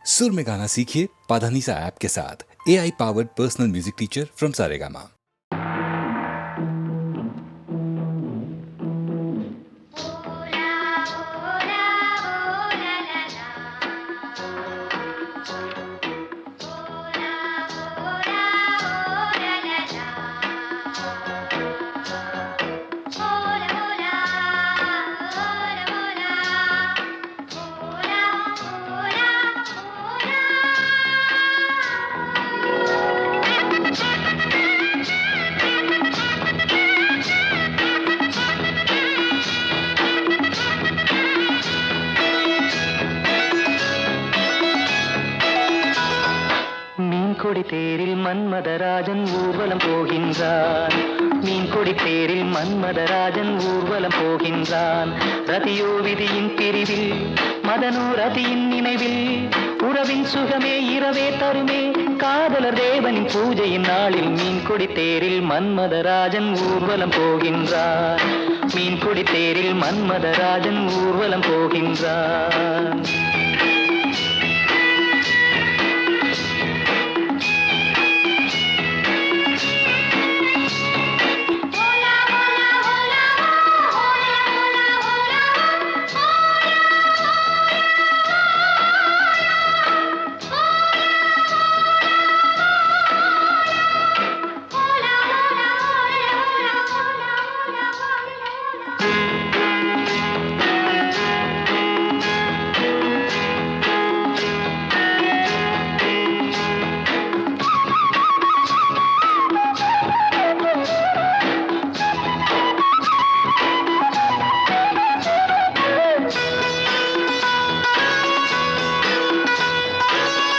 सुर में गाना सीखिए पाधानीसा ऐप के साथ। AI powered personal music teacher from Saregama. மீன்கொடி தேரில் மன்மதராஜன் ஊர்வலம் போகின்றான். மீன்கொடி தேரில் மன்மதராஜன் ஊர்வலம் போகின்றான். ரதியோ விதியின் பிரிவில், மதனோ ரதியின் நினைவில், உறவின் சுகமே இரவே தருமே, காதலர் தேவனின் பூஜையின் நாளில் மீன்கொடி தேரில் மன்மதராஜன் ஊர்வலம் போகின்றான். மீன்கொடி தேரில் மன்மதராஜன் ஊர்வலம் போகின்றான்.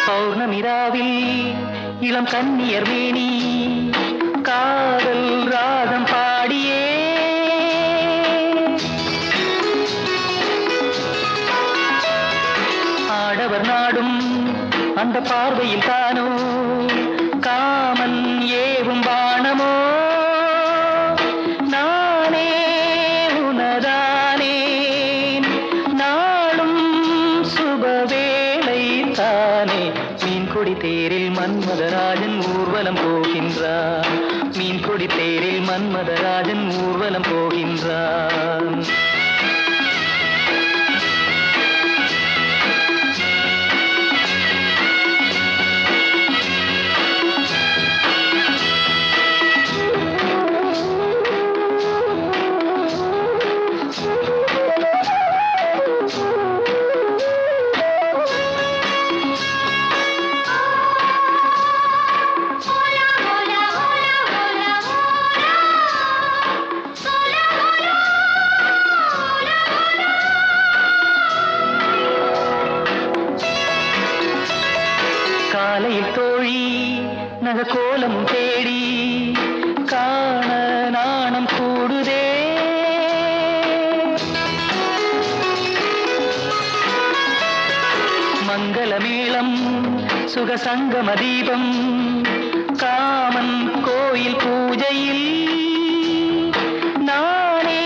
பௌர்ணமிராவில் இளம் கன்னியர் மேனி காதல் ராகம் பாடியே ஆடவர் நாடும் அந்த பார்வையில் தானோ காமன் ஏவும் பாணமோ, நானே உனதானேன் நாளும் சுபவேளை தானே. மீன்கொடி தேரில் மன்மதராஜன் ஊர்வலம் போகின்றான். மீன்கொடி தேரில் மன்மதராஜன் ஊர்வலம் போகின்றான். காலையில் தோழி நகக்கோலமும் தேடி காண நாணம் கூடுதே. மங்களமேளம் சுகசங்கம தீபம் காமன் கோயில் பூஜையில், நானே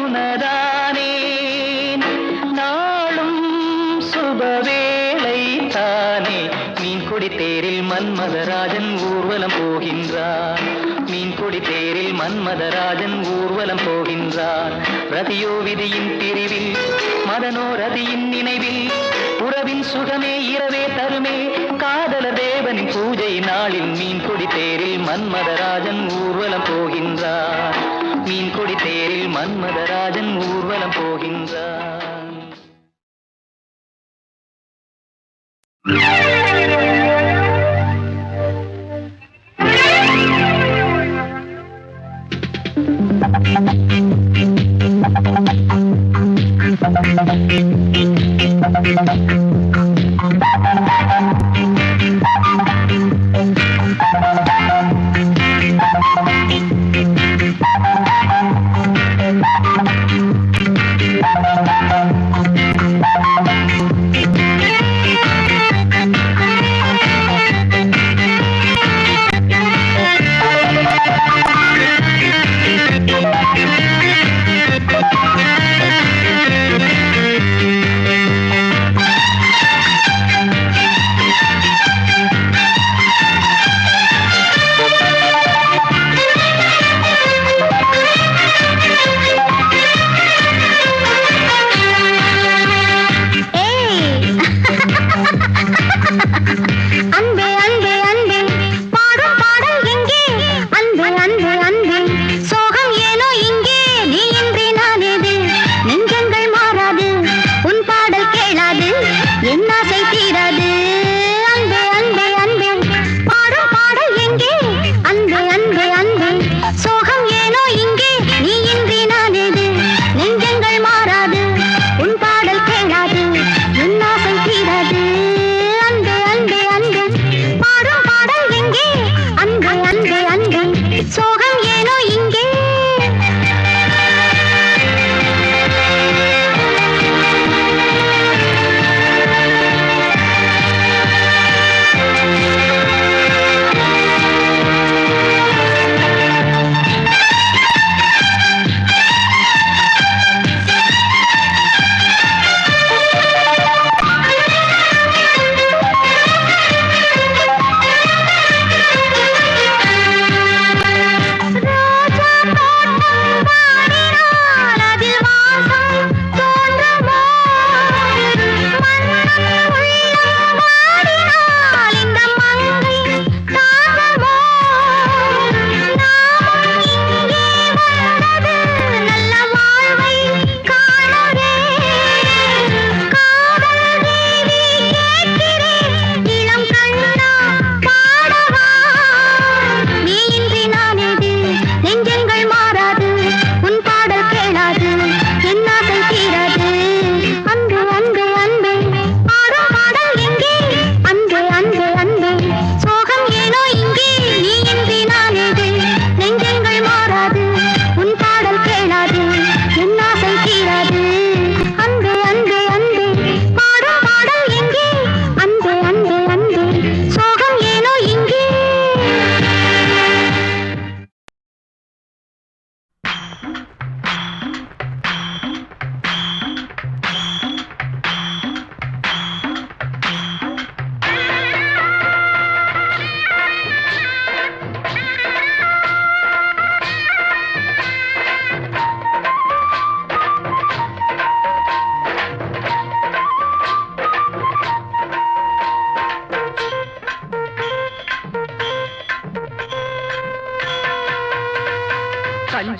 உனதானேன் நாளும் சுபவேளை தானே. மீன்கொடி தேரில் மன்மதராஜன் ஊர்வலம் போகின்றான். மீன்கொடி தேரில் மன்மதராஜன் ஊர்வலம் போகின்றான். ரதியோ விதியின் பிரிவில், மதனோ ரதியின் நினைவில், உறவின் சுகமே இரவே தருமே, காதலர் தேவனின் பூஜை நாளில் மீன்கொடி தேரில் மன்மதராஜன் ஊர்வலம் போகின்றான். மீன்கொடி தேரில் மன்மதராஜன் ஊர்வலம் போகின்றான்.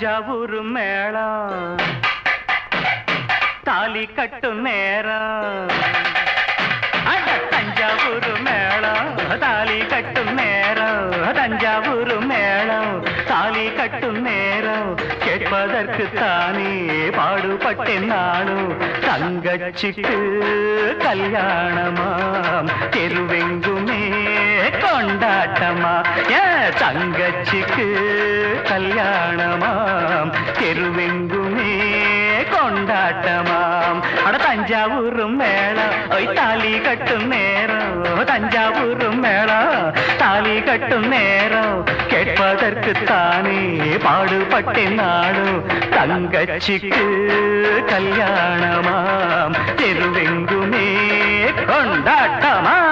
தஞ்சாவூர் மேளம் தாலி கட்டும் நேரம். அட தஞ்சாவூர் மேளம் தாலி கட்டும் நேரம். தஞ்சாவூர் மேளம் தாலி கட்டும் நேரம். கேட்பதற்கு தானே பாடுபட்டேன் நானும். தங்கச்சிக்கு கல்யாணமாம் தெருவெங்குமே கொண்டாட்டமா. தங்கச்சிக்கு கல்யாணமாம் தெருவெங்குமே கொண்டாட்டமாம். அட தஞ்சாவூர் மேளம் தாலி கட்டும் நேரம். தஞ்சாவூர் மேளம் தாலி கட்டும் நேரம். கேட்பதற்கு தானே பாடுபட்டேன் நாடும். தங்கச்சிக்கு கல்யாணமாம் தெருவெங்குமே கொண்டாட்டமாம்.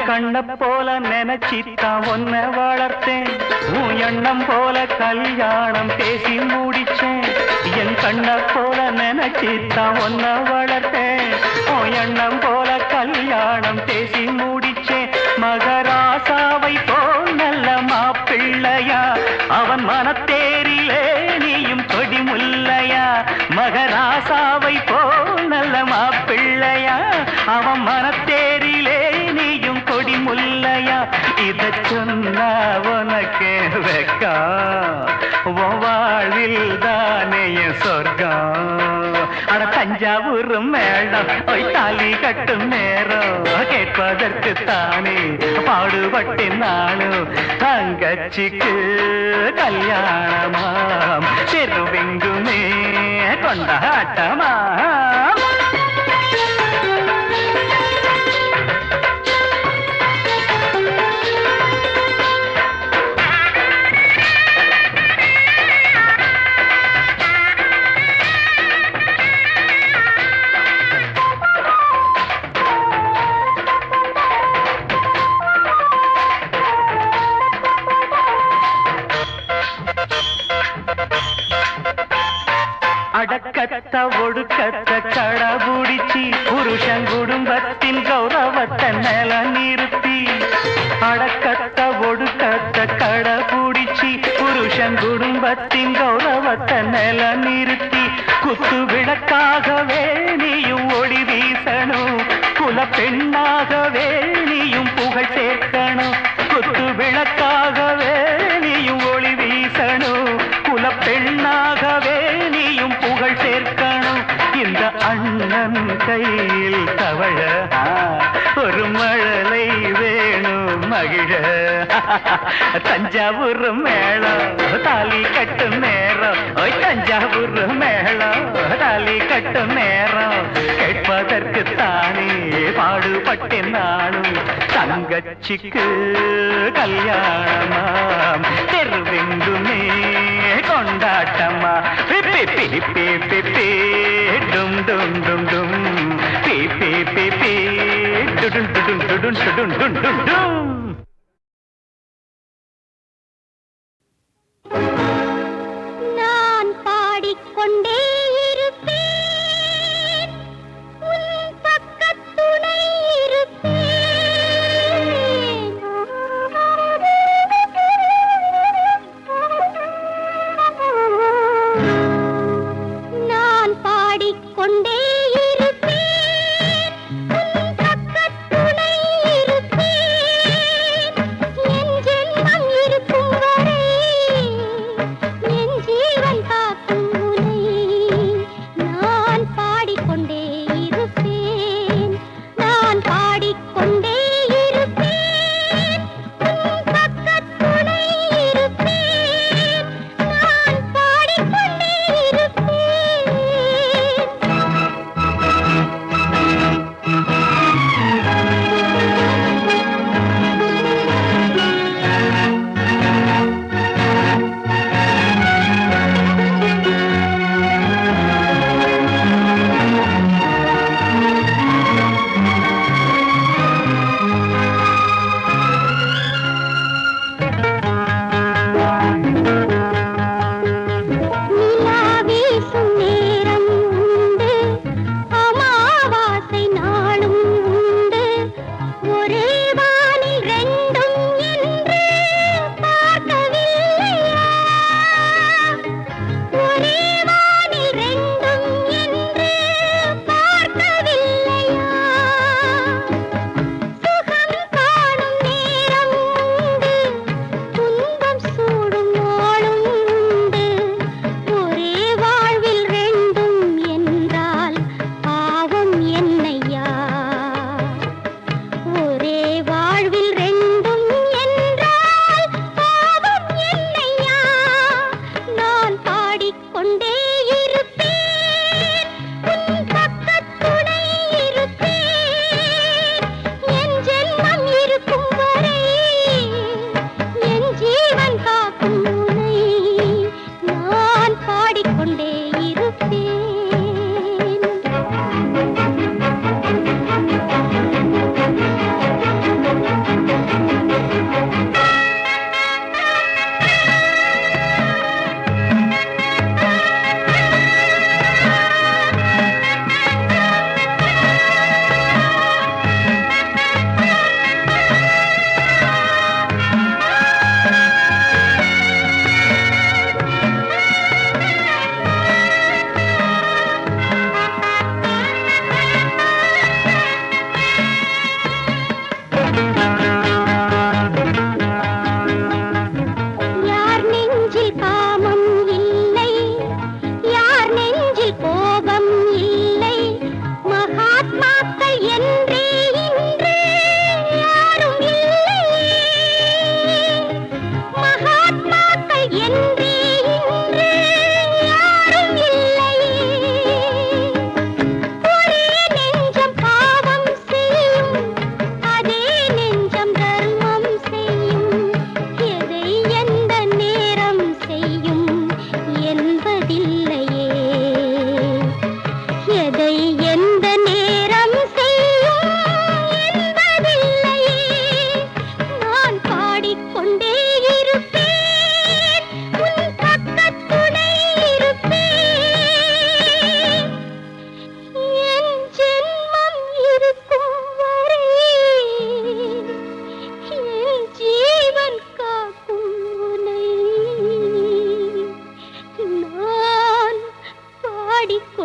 கண்ண போல நினைச்சித்தான் ஒன்ன வளர்த்தேன். உன் எண்ணம் போல கல்யாணம் பேசி முடிச்சேன். என் கண்ண போல நினைச்சித்தான் ஒன்ன வளர்த்தேன். உன் எண்ணம் போல கல்யாணம் பேசி முடிச்சேன். மகராசாவை போல் நல்ல மாப்பிள்ளையா அவன் மனத்தேரிலே நீயும் கொடி முல்லையா. மகராசாவை போல் நல்ல மாப்பிள்ளையா அவன் மனத்தேரிலே நீயும் கொடி முல்லையா. இத சொன்னா உனக்கு வெக்கம் வாழ்வில் தானே சொர்க்கம். அட தஞ்சாவூர் மேளம் தாலி கட்டும் நேரம். கேட்பதற்கு தானே பாடுபட்டேன் நாளும். தங்கச்சிக்கு கல்யாணமாம் தெருவெங்குமே கொண்டாட்டமா. அடக்கத்த ஒடுக்கத்த கடபுடிச்சி புருஷன் குடும்பத்தின் கௌரவத்தை நில நிறுத்தி. அடக்கத்த ஒடுக்கத்த கடபுடிச்சி புருஷன் குடும்பத்தின் கௌரவத்தை நில நிறுத்தி. குத்து விளக்காகவே நீயும் ஒளி வீசணும். குல பெண்ணாகவே நீயும் புகழ் சேர்க்கணும். குத்து விளக்காகவே நீயும் ஒளி வீசணும். குல பெண்ணாகவே நீயும் புகழ் சேர்க்கணும். இந்த அண்ணன் கையில் தவழ ஒரு மழலை வேணும் மகிழ. தஞ்சாவூர் மேளம் தாலி கட்டும் நேரம். தஞ்சாவூர் மேளம் தாலி கட்டும் நேரம். கேட்பதற்கு தானே பாடுபட்டேன் நானும். தங்கச்சிக்கு கல்யாணமாம் தெருவெங்குமே கொண்டாட்டமா. டும் டும் டும் டும் பி பி பி பி டுடும் டுடும் டுடும் டுடும் டும் டும் டும். நான் பாடிக்கொண்டே இருப்பேன். உன் பக்கத்துணை இருப்பேன். நான் பாடிக்கொண்டே இருப்பேன். உன் பக்கத்துணை இருப்பேன்.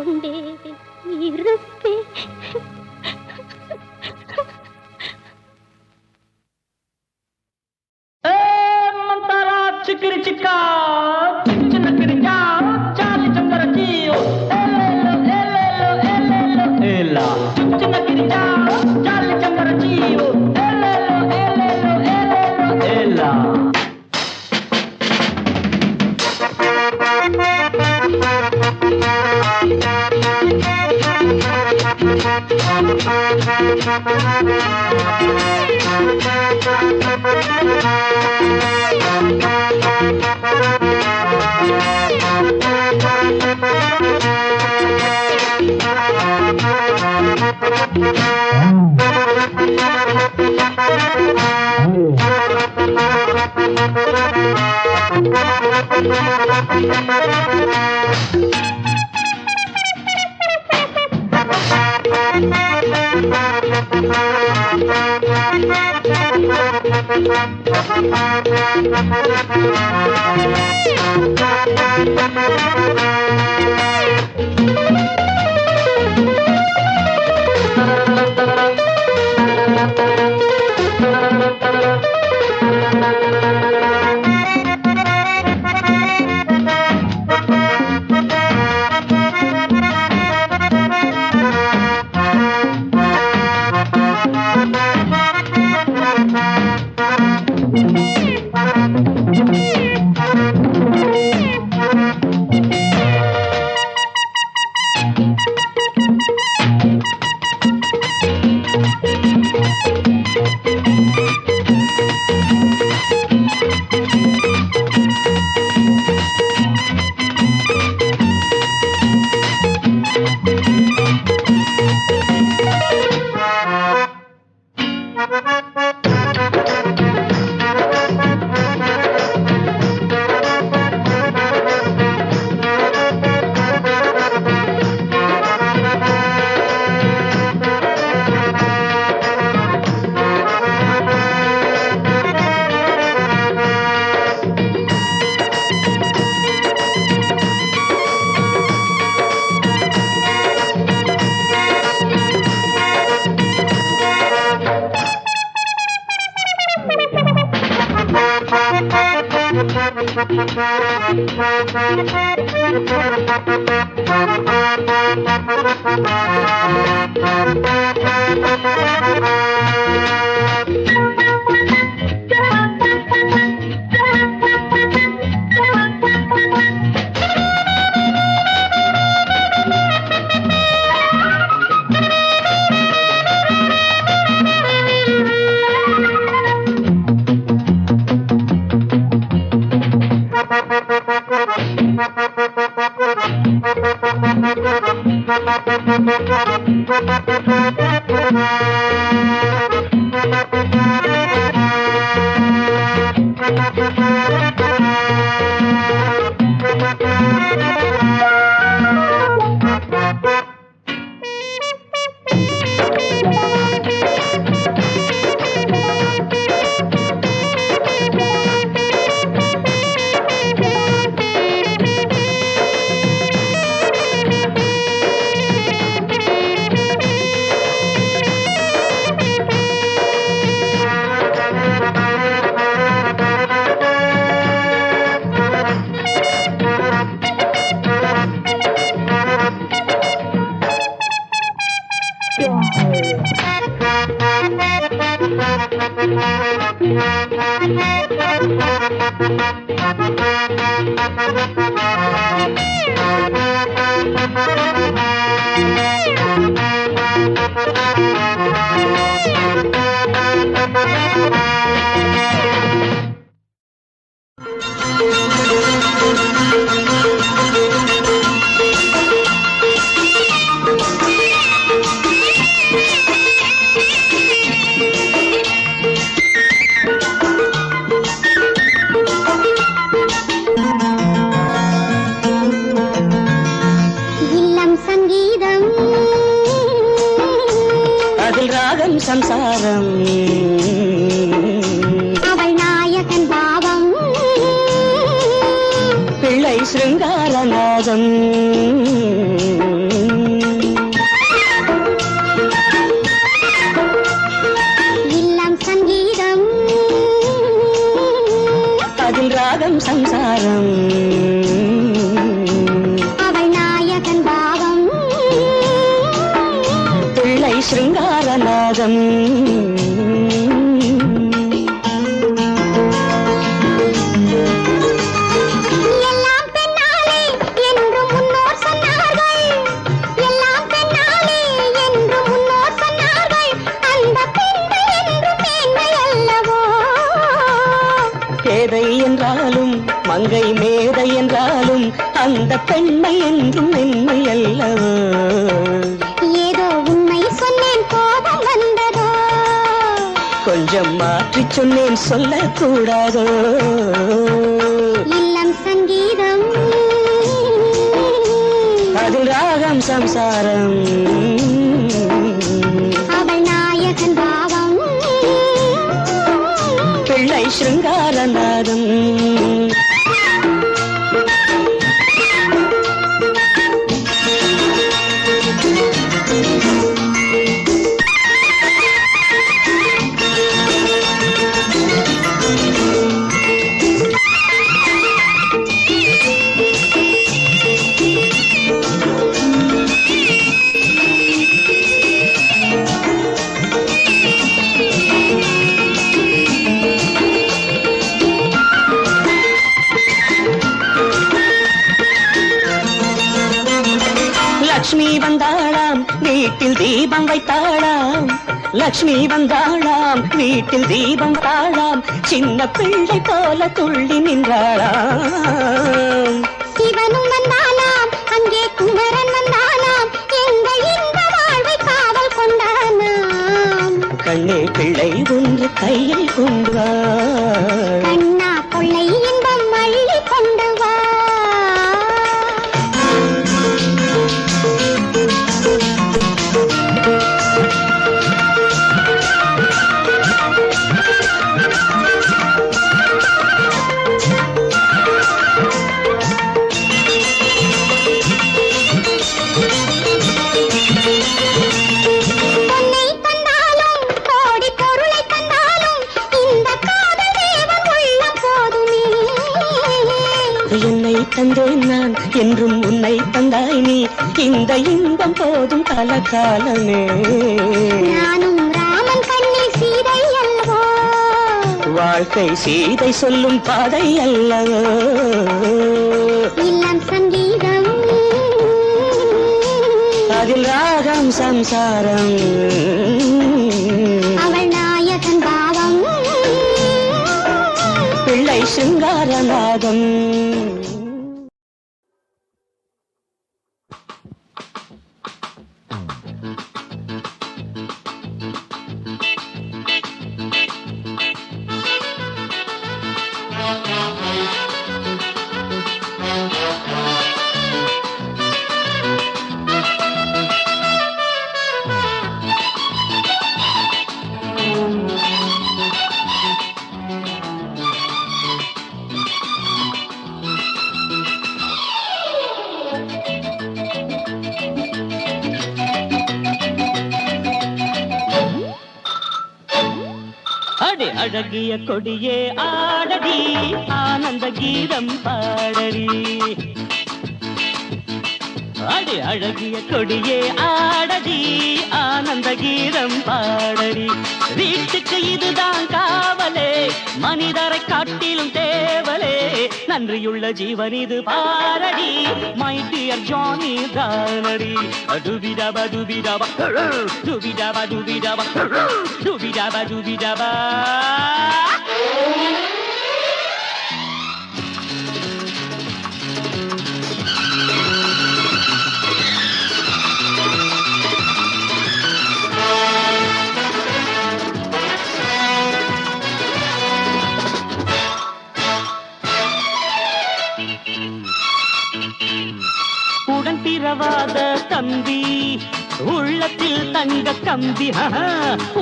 கொண்டே இருப்பேன். చిక్కిరి చిక్క చిన్న కిరికా చాలి చందర జీయో ఏలా చిన్న కిరికా చాలి చందర జీయో ఏలా சம்சாரம் அவள் நாயகன் பாவம் பிள்ளை சிருங்காரநாதம் சிங்காரம் அவள் நாயகன் பாவம் பிள்ளை சிங்காரநாதம் எல்லாம் பெண்ணாலே என்று முன்னோர் சொன்னார்கள் எல்லாம் பெண்ணாலே என்று முன்னோர் சொன்னார்கள் அந்த பெண்கள் என்று மேன்மை அல்லவோ பேதை என்றாலும் மங்கை மேதை என்றாலும் அந்த பெண்மை என்றும் மென்மை அல்லவோ ஏதோ உண்மை சொன்னேன் கோபம் வந்ததோ கொஞ்சம் மாற்றி சொன்னேன் சொல்லக்கூடாதோ இல்லம் சங்கீதம் அதில் ராகம் சம்சாரம் அவள் நாயகன் பாவம் பிள்ளை சிருங்காரநாதம் லக்ஷ்மி வந்தாளாம் வீட்டில் தீபம் வைத்தாளாம் லக்ஷ்மி வந்தாளாம் வீட்டில் தீபம் வைத்தாளாம் சின்ன பிள்ளை போல துள்ளி நின்றாளாம் சிவனும் வந்தானாம் அங்கே குமரன் வந்தானாம் எங்கள் இந்த வாழ்வை காவல் கொண்டானாம் கண்ணே பிள்ளை ஒன்று கையில் கொண்டு வா கண்ணா கொள்ளை இன்பம் அள்ளி கொண்டு வா பொன்னை தந்தாலும் கோடி பொருளை தந்தாலும் இந்த காதல் தேவன் உள்ளம் போதுமே என்னை தந்தேன் நான் என்றும் உன்னை தந்தாய் நீ இந்த இன்பம் போதும் கலகாலமே நானும் ராமன் கண்ணில் சீதை அல்லவோ வாழ்க்கை சீதை சொல்லும் பாதை அல்லவோ இல்லம் சங்கீதம் அதில் ராகம் சம்சாரம் அவள் நாயகன் பாவம் பிள்ளை சிங்காரநாதம் அடி அழகிய கொடியே ஆடடி ஆனந்த கீதம் பாடடி அடி அழகிய கொடியே ஆடடி ஆனந்த கீதம் பாடடி வீட்டுக்கு இதுதான் காவலே மனிதரை காட்டிலும் தேவலே நன்றியுள்ள ஜீவன் இது பாரடி மை டியர் ஜானி தானடி டுபிடபா டுபிடபா டுபிடபா டுபிடபா டுபிடபா டுபிடபா உடன் பிறவாத தம்பி உள்ளத்தில் தங்க கம்பி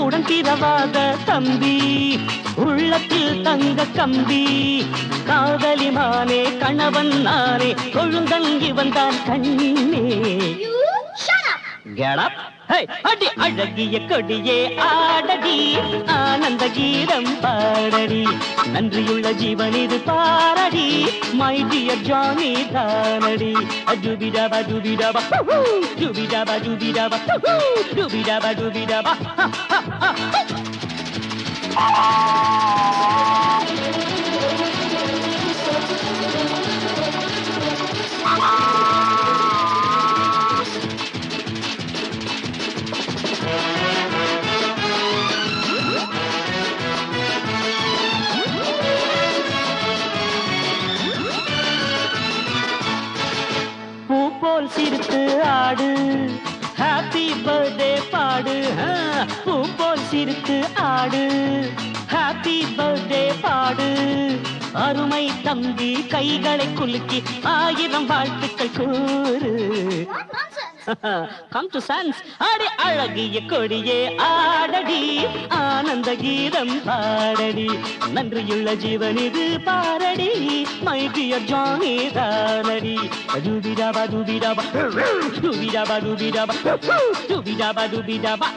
உடன் பிறவாத தம்பி உள்ளத்தில் தங்க கம்பி காதலிமானே கணவன் நானே கொழுந்தன் இவன் தான் கண்ணே Get up. அடி அழகிய கொடியே ஆடடி ஆனந்த கீதம் பாடடி நன்றியுள்ள ஜீவன் இது பாரடி மை டியர் ஜானி தானடி டுபிடாபா டுபிடாபா டுபிடாபா டுபிடாபா டுபிடாபா டுபிடாபா பூ போல் சிரித்து ஆடு ஹாப்பி பர்த்டே பாடு பூ போல் சிரித்து ஆடு ஹாப்பி பர்த்டே பாடு அருமை தம்பி கைகளை குலுக்கி 1000 வாழ்த்துக்கள் கூறு Come to sense அடி அழகிய கொடியே ஆடடி ஆனந்த கீதம் பாடடி நன்றியுள்ள ஜீவன் இது பாரடி மை டியர் ஜானி தானடி டுபிடாபா டுபிடாபா டுபிடாபா டுபிடாபா டுபிடாபா டுபிடாபா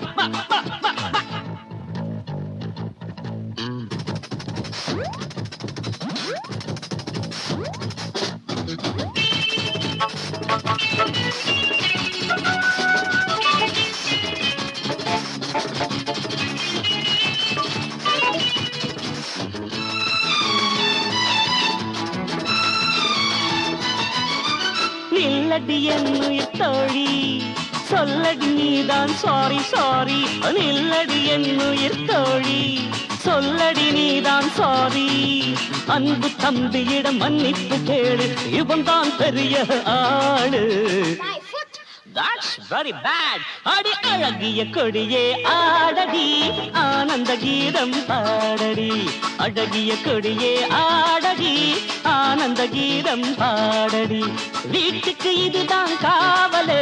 நில்லடி என்னுயிர் தோழி சொல்லடி நீதான் சாரி சாரி நில்லடி என்னுயிர் தோழி சொல்லடி நீதான் சாரி அன்பு தம்பியிடம் மன்னிப்பு கேளு இவன் தான் பெரிய ஆளு That's very bad. அடி அழகிய கொடியே ஆடடி ஆனந்த கீதம் பாடடி அழகிய கொடியே ஆடடி ஆனந்த கீதம் பாடடி வீட்டுக்கு இதுதான் காவலே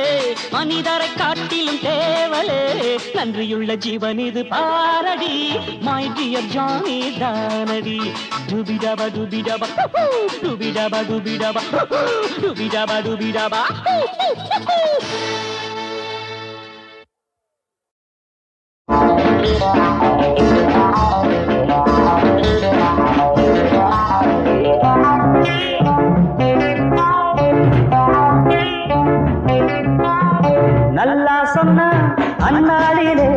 மனிதரை காட்டிலும் தேவலே நன்றியுள்ள ஜீவன் இது பாரடி மை டியர் ஜானி தானடி டுபிடாபா டுபிடாபா டுபிடாபா டுபிடாபா டுபிடாபா டுபிடாபா நல்லா சொன்ன அந்நாளிலே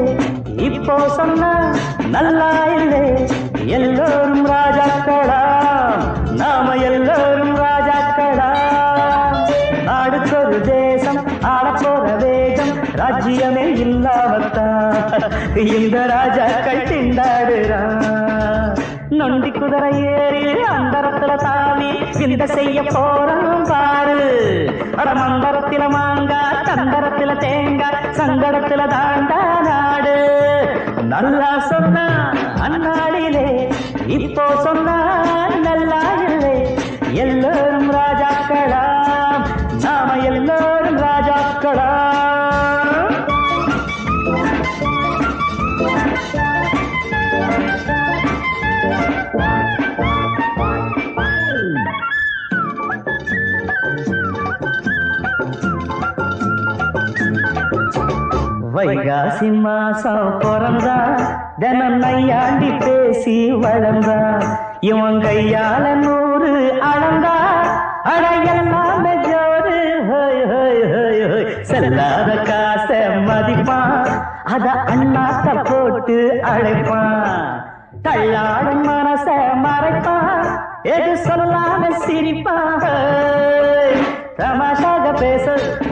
இப்போ சொன்ன நல்லா இல்லை எல்லோரும் ராஜாக்களா நாம எல்லோரும் ராஜாக்களா நாடுக்கொரு தேசம் ஆளப்போற வேகம் ராஜ்யமே இல்லாமத்தான் இந்த ராஜாக்கள் திண்டாடுறான் நொண்டி குதிரை ஏறி அந்தரத்துல தாவி இந்த செய்ய போறோம் பாரு அட மந்தரத்தில மாங்கா தந்தரத்தில தேங்காய் சங்கடத்துல தாண்டா நாடு நல்லா சொன்னா அந்நாளிலே இப்போ சொன்னா நல்லா இல்லை எல்லோரும் ராஜாக்களா நாம எல்லோரும் ராஜாக்களா வைகாசி மாசம் பிறந்தா தினம் நையாண்டி பேசி வளர்ந்தா இவன் கையால 100 அளந்தா அடையெல்லாம் ஜோறு செல்லாத காசை மதிப்பான் அத அண்ணாத்த போட்டு அழைப்பான் தள்ளாடும் மனச மறைப்பான் எது சொல்லாம சிரிப்பான் தமாஷாக பேச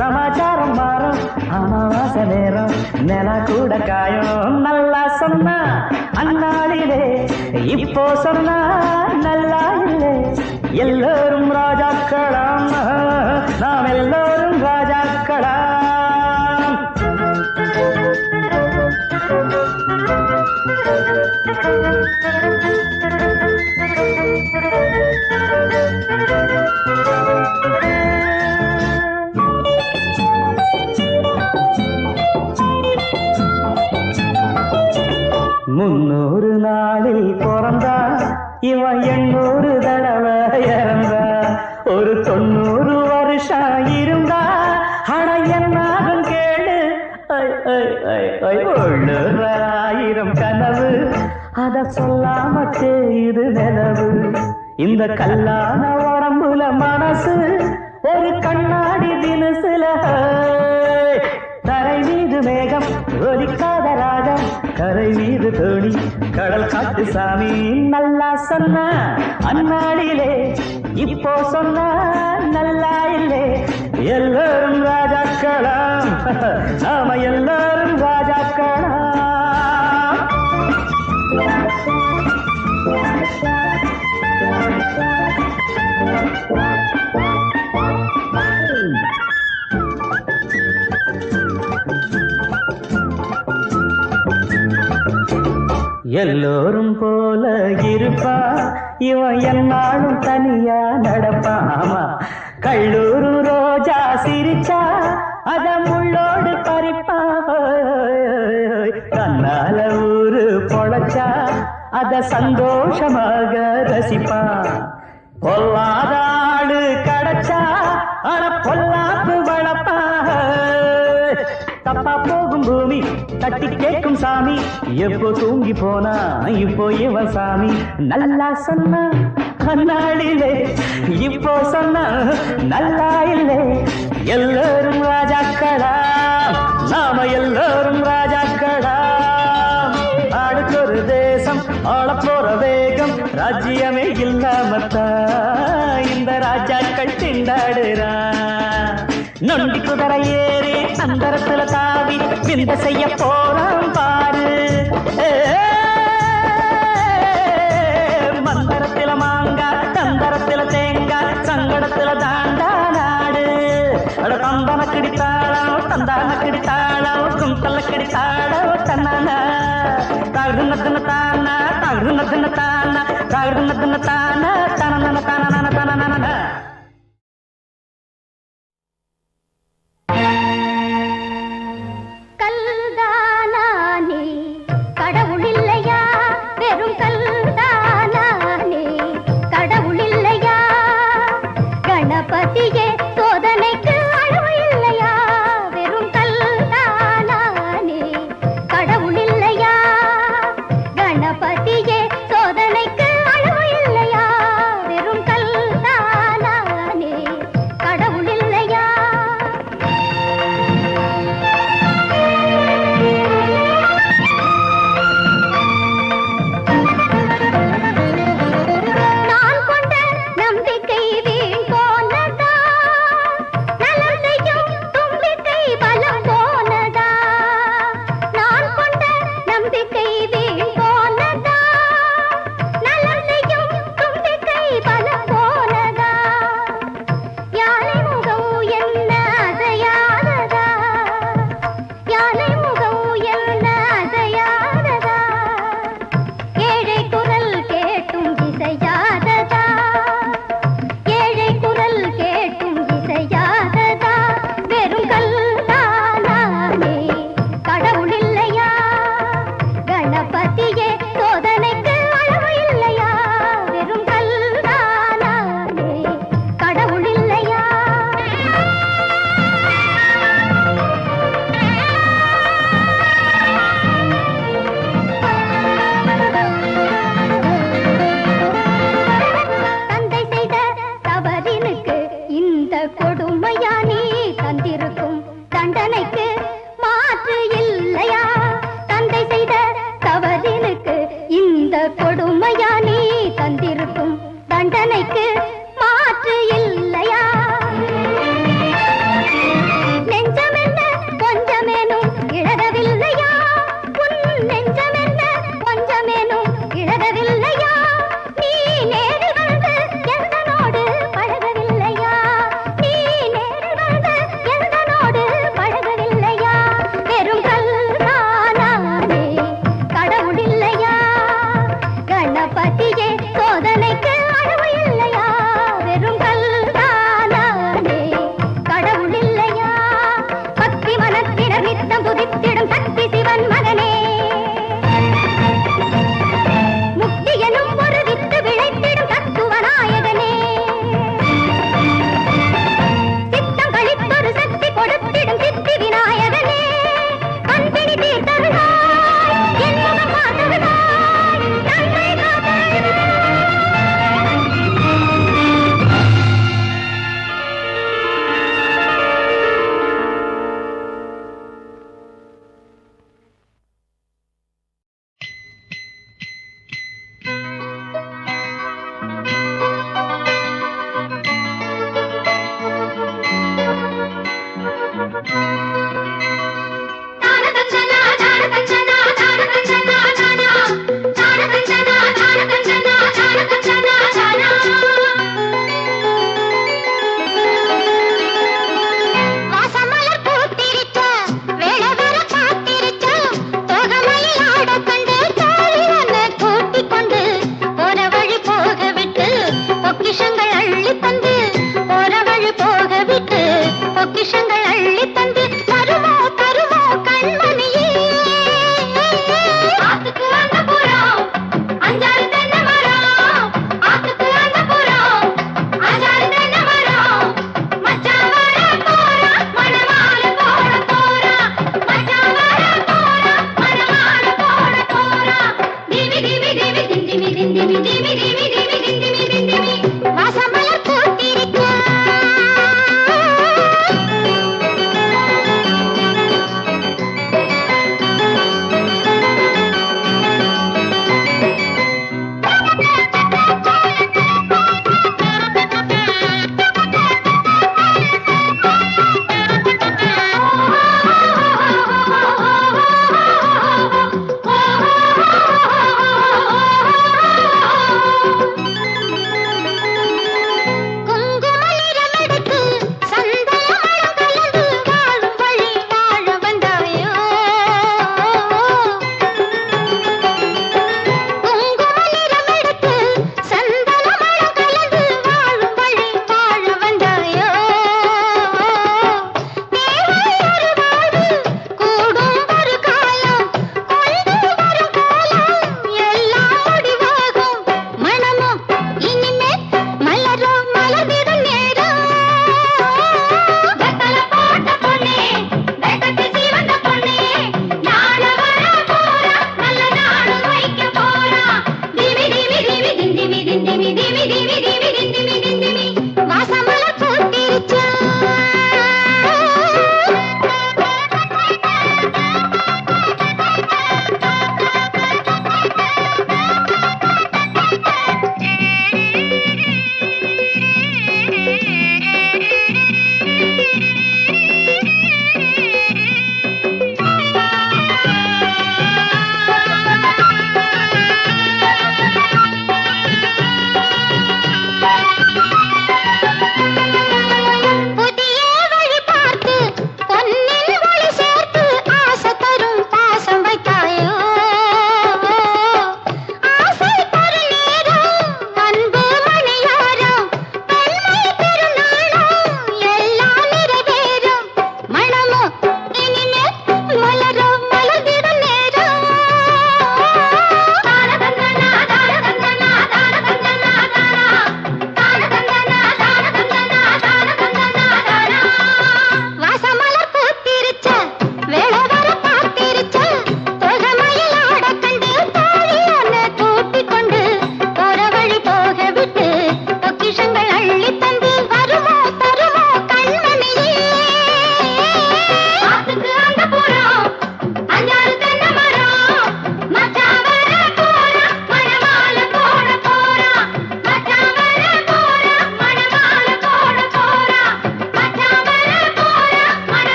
சமாச்சாரம் மாறும் அமாவாச நேரம் நில கூட காயம் நல்லா சொன்னா அந்நாளிலே இப்போ சொன்னா நல்லா இல்லை எல்லோரும் ராஜாக்களாம் நாம் எல்லோரும் ராஜாக்களாம் முன்னூறு நாளில் பிறந்தா இவன் 800 தடவை இறந்தா ஒரு 90 வருஷம் இருந்தா அட என்னாகும் கேளு உள்ளூராயிரம் கனவு அத சொல்லாம இது நிலவு இந்த கல்லான உடம்புல மனசு ஒரு கண்ணாடி தினசுல தரை மீது மேகம் ஒலிக்காத ராகம் கரை மீது தோணி கடல் காட்டு சாமி நல்லா சொன்ன அந்நாளிலே இப்போ சொன்ன நல்லா இல்லை எல்லோரும் ராஜாக்கலாம் நாம எல்லாரும் ராஜாக்கலாம் எல்லோரும் போல இருப்பா இவன் என்னாலும் தனியா நடப்பாமா கல்லூரு ரோஜா சிரிச்சா அத முள்ளோடு பறிப்பா தன்னால ஊரு பொழைச்சா அத சந்தோஷமாக ரசிப்பா பொல்லாத ஆடு கிடைச்சா ஆனா பொல்லாப்பு வளப்பா தப்பா போகும் பூமி தட்டி கேட்கும் சாமி எப்போ தூங்கி போனா இப்போ இவன் சாமி நல்லா சொன்ன அந்நாளிலே இப்போ சொன்ன நல்லா இல்லை எல்லோரும் ராஜாக்களா நாம எல்லோரும் ராஜாக்களா அடுத்தொரு தேசம் ஆள போற வேகம் ராஜ்யமே இல்லாமத்தான் இந்த ராஜாக்கள் திண்டாடுறான் நொண்டி குதிரை ஏறி அந்தரத்துல தாவி விந்த செய்ய போறான் பாரு மந்தரத்துல மாங்காய் தந்தரத்துல தேங்காய் சங்கடத்துல தாண்டா நாடு அட தந்தன கிடித்தாளம் தந்தான கிடித்தாளம் குந்தல கிடித்தாளம் தன்னான தகுனதுன தானா தகுனதுன தானா தகுனதுன தானா தனன தனன தனன கல்தானானே கடவுள் இல்லையா வெறும் கல்தானானே கடவுள் இல்லையா கணபதியே சோதனைக்கு அளவு இல்லையா வெறும் கல்தானானே கடவுள் இல்லையா கணபதியே சோதனைக்கு அளவு இல்லையா வெறும் கல்தானானே கடவுள் இல்லையா நான் கொண்ட நம்பிக்கை வீண் போனதா நலம் செய்யும் தும்பிக்கை பலம் போனதா நான் கொண்ட நம்பிக்கை வீண் போனதா நலம் செய்யும் தும்பிக்கை பலம் போனதா யானை முகம் என்ன அசையாததா யானை முகம் என்ன அசையாததா ஏழை குரல் கேட்டும் இசையாததா ஏழை குரல் கேட்டும் இசையாததா வெறும் கல்தானானே கடவுள் இல்லையா கணபதியே சோதனைக்கு அளவு இல்லையா வெறும் கல்தானானே கடவுள் இல்லையா தந்தை செய்த தவறினுக்கு இந்த கொடுமையா நீ தந்திருக்கும் தண்டனைக்கு மாற்று இல்லையா